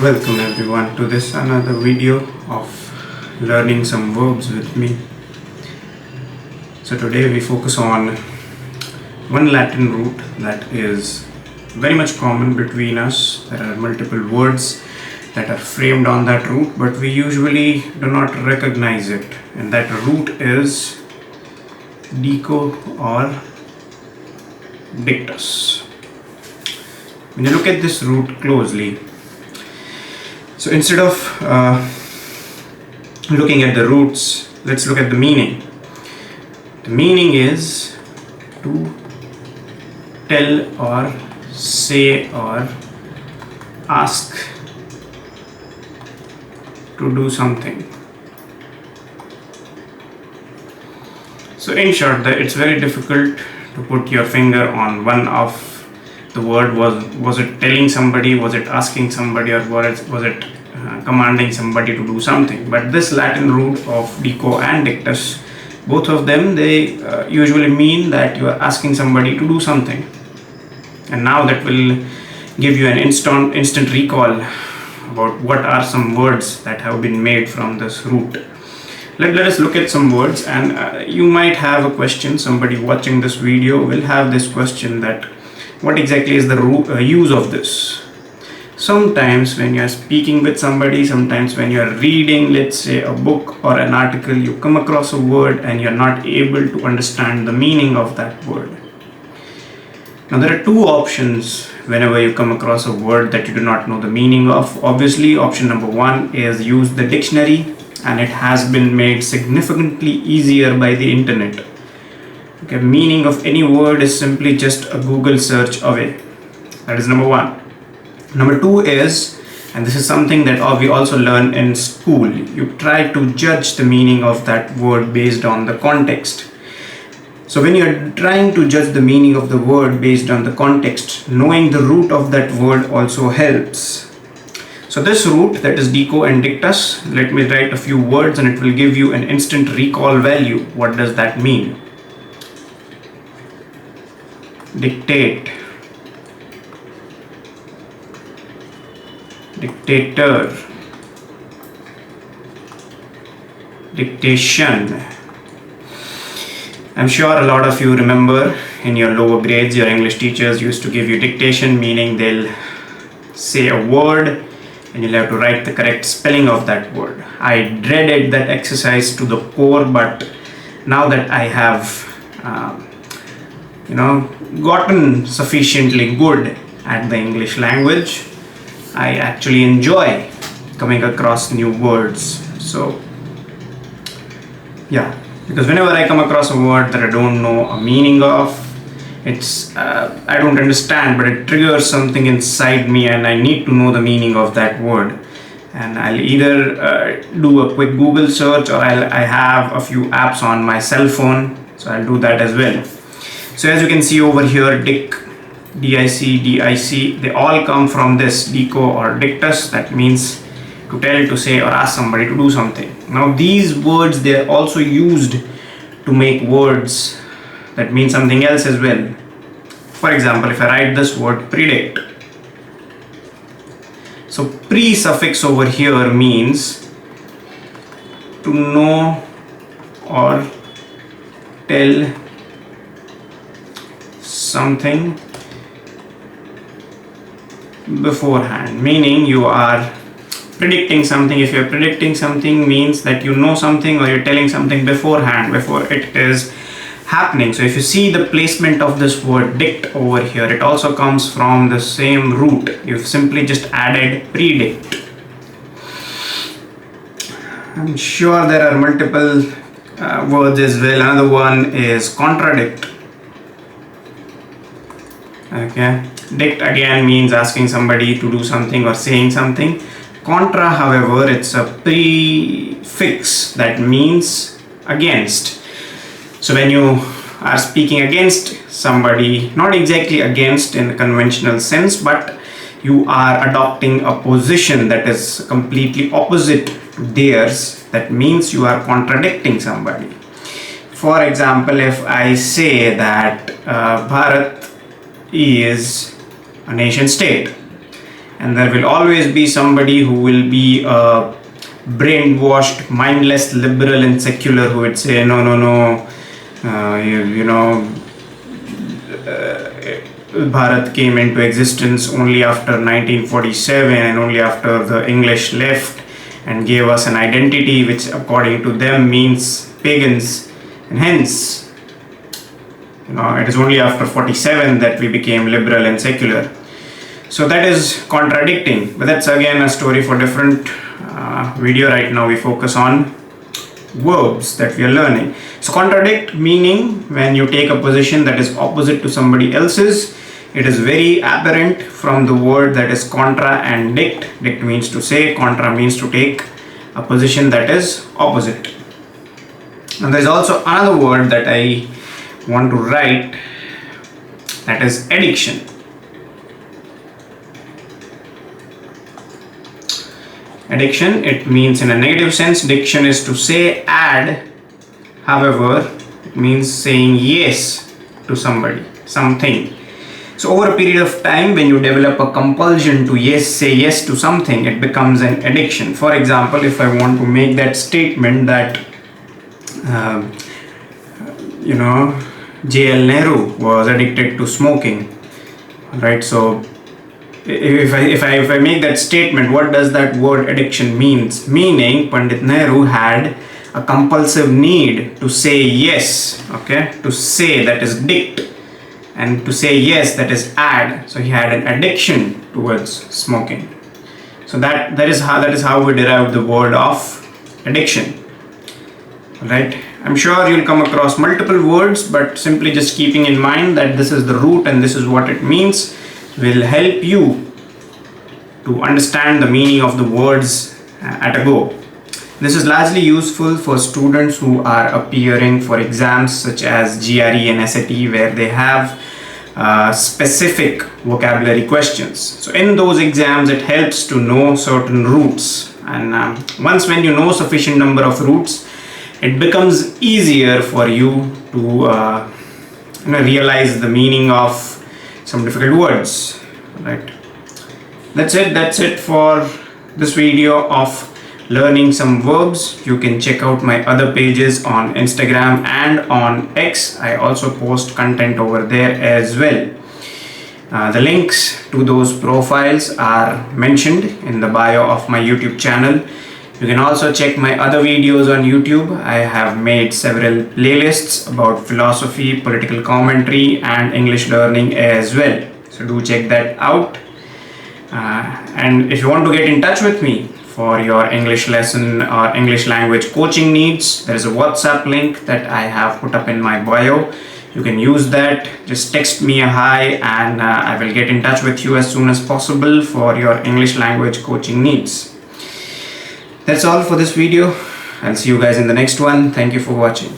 Welcome everyone to this another video of learning some verbs with me. So today we focus on one Latin root that is very much common between us. There are multiple words that are framed on that root, but we usually do not recognize it, and that root is dico or dictus. When you look at this root closely, so instead of looking at the roots, let's look at the meaning. The meaning is to tell or say or ask to do something. So in short, it's very difficult to put your finger on one of the word. Was it telling somebody, was it asking somebody, or was it commanding somebody to do something? But this Latin root of dico and dictus, both of them, they usually mean that you are asking somebody to do something. And now that will give you an instant recall about what are some words that have been made from this root. Let us look at some words, and you might have a question. Somebody watching this video will have this question, that what exactly is the use of this? Sometimes when you are speaking with somebody, sometimes when you are reading, let's say, a book or an article, you come across a word and you are not able to understand the meaning of that word. Now there are two options whenever you come across a word that you do not know the meaning of. Obviously, option number one is use the dictionary, and it has been made significantly easier by the internet. Okay, meaning of any word is simply just a Google search away. That is number one. Number two is, and this is something that we also learn in school, you try to judge the meaning of that word based on the context. So when you're trying to judge the meaning of the word based on the context, knowing the root of that word also helps. So this root, that is dico and dictus, let me write a few words and it will give you an instant recall value. What does that mean? Dictate, dictator, dictation. I'm sure a lot of you remember in your lower grades, your English teachers used to give you dictation, meaning they'll say a word and you'll have to write the correct spelling of that word. I dreaded that exercise to the core, but now that I have gotten sufficiently good at the English language, I actually enjoy coming across new words. So yeah, because whenever I come across a word that I don't know a meaning of, I don't understand, but it triggers something inside me and I need to know the meaning of that word. And I'll either do a quick Google search, or I have a few apps on my cell phone, so I'll do that as well. So as you can see over here, dic, dic, they all come from this dico or dictus, that means to tell, to say, or ask somebody to do something. Now these words, they are also used to make words that mean something else as well. For example, if I write this word predict, so pre suffix over here means to know or tell something beforehand, meaning you are predicting something. If you're predicting something, means that you know something or you're telling something beforehand, before it is happening. So if you see the placement of this word dict over here, it also comes from the same root. You've simply just added predict. I'm sure there are multiple words as well. Another one is contradict. Okay, dict again means asking somebody to do something or saying something. Contra, however, it's a prefix that means against. So when you are speaking against somebody, not exactly against in the conventional sense, but you are adopting a position that is completely opposite to theirs, that means you are contradicting somebody. For example, if I say that Bharat is a nation state, and there will always be somebody who will be a brainwashed, mindless liberal and secular who would say no, Bharat came into existence only after 1947 and only after the English left and gave us an identity which according to them means pagans, and hence it is only after 47 that we became liberal and secular. So that is contradicting, but that's again a story for different video. Right now we focus on verbs that we are learning. So contradict meaning when you take a position that is opposite to somebody else's. It is very apparent from the word that is contra and dict. Dict means to say, contra means to take a position that is opposite. And there is also another word that I want to write, that is addiction. Addiction, it means in a negative sense, diction is to say, add. However, it means saying yes to somebody, something. So over a period of time, when you develop a compulsion to say yes to something, it becomes an addiction. For example, if I want to make that statement that J.L. Nehru was addicted to smoking, right? So if I make that statement, what does that word addiction means? Meaning Pandit Nehru had a compulsive need to say yes, okay? To say, that is dict, and to say yes, that is add. So he had an addiction towards smoking. So that is how we derive the word of addiction, right? I'm sure you'll come across multiple words, but simply just keeping in mind that this is the root and this is what it means will help you to understand the meaning of the words at a go. This is largely useful for students who are appearing for exams such as GRE and SAT, where they have specific vocabulary questions. So in those exams, it helps to know certain roots, and once when you know sufficient number of roots, it becomes easier for you to realize the meaning of some difficult words, right? That's it for this video of learning some verbs. You can check out my other pages on Instagram and on X. I also post content over there as well. The links to those profiles are mentioned in the bio of my YouTube channel. You can also check my other videos on YouTube. I have made several playlists about philosophy, political commentary and English learning as well. So do check that out. And if you want to get in touch with me for your English lesson or English language coaching needs, there is a WhatsApp link that I have put up in my bio. You can use that. Just text me a hi and I will get in touch with you as soon as possible for your English language coaching needs. That's all for this video. I'll see you guys in the next one. Thank you for watching.